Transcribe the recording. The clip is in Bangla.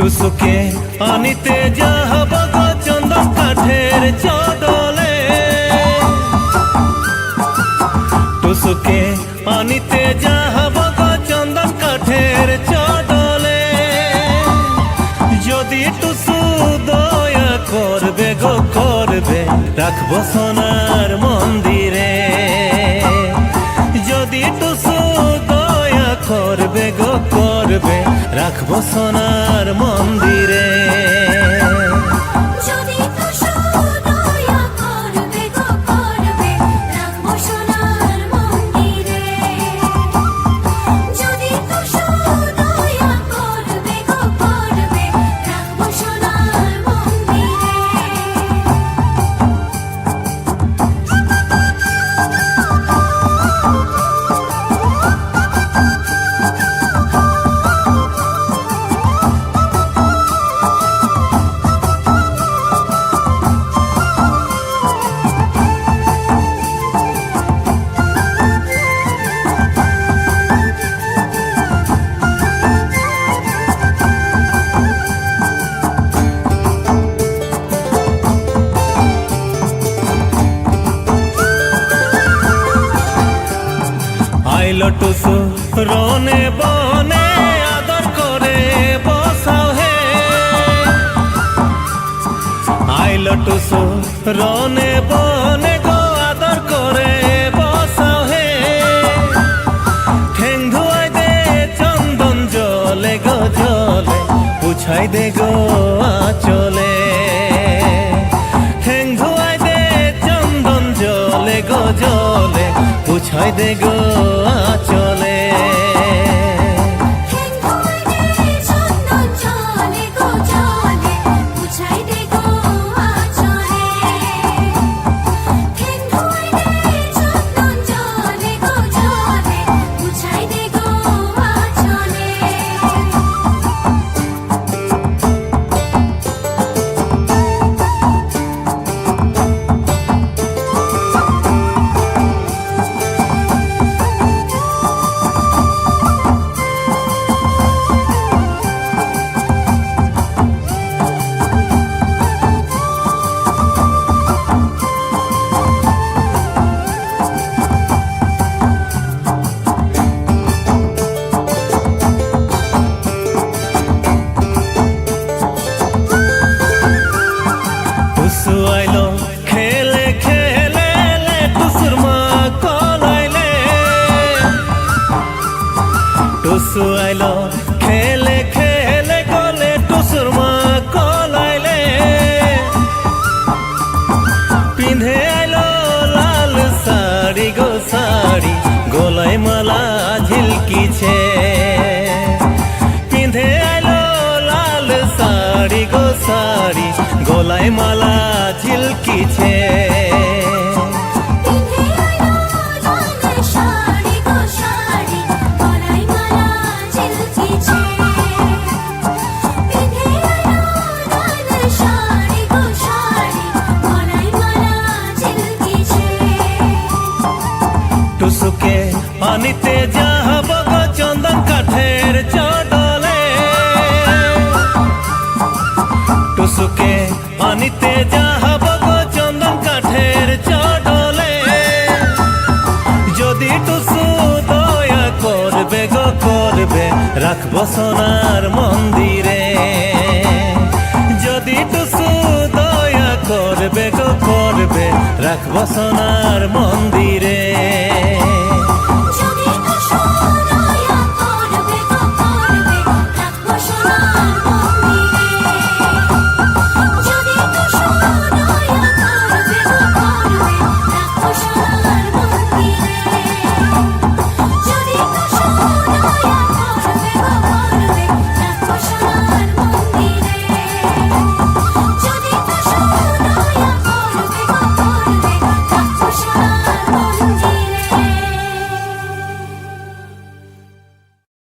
টুসুকে আনিতে যাহব গো চন্দন কাঠের চদলে, টুসুকে আনিতে যাহব গো চন্দন কাঠের চদলে। যদি টুসু দয়া করবে গো করবে, রাখবো সোনার মন্দিরে। যদি টুসু দয়া করবে গো করবে, রাখবো সোনার মন্দিরে। আইলো টুসু রনে বনে আদর করে বসাও হে, আইলো টুসু রনে বনে গো আদর করে বসাও হে। ঠেং ধুয়াই দে চন্দন জলে গো জলে, পুছাই দে গো আচলে। ঠেং ধুয়াই দে চন্দন জলে গো জলে, পুছাই দে গো আচলে। টুসু আইলো খেলে খেলে টুসুর মা কলাইলে, টুসু আইলো খেলে খেলে গলে টুসুর মা কলাইলে। পিঁধে আইলো লাল শাড়ি গো শাড়ি, গলায় মালা ঝিলকিছে। পিঁধে আইলো লাল শাড়ি গো শাড়ি, গলায় মালা ঝিলকিছে। টুসুকে আনিতে যাহব গো চন্দন কাঠের চদলে, টুসুকে আনিতে যাহব গো চন্দন কাঠের চদলে। যদি টুসু দয়া করবে গো করবে, রাখবো সোনার মন্দিরে। যদি টুসু দয়া করবে গো করবে, রাখবো সোনার মন্দিরে।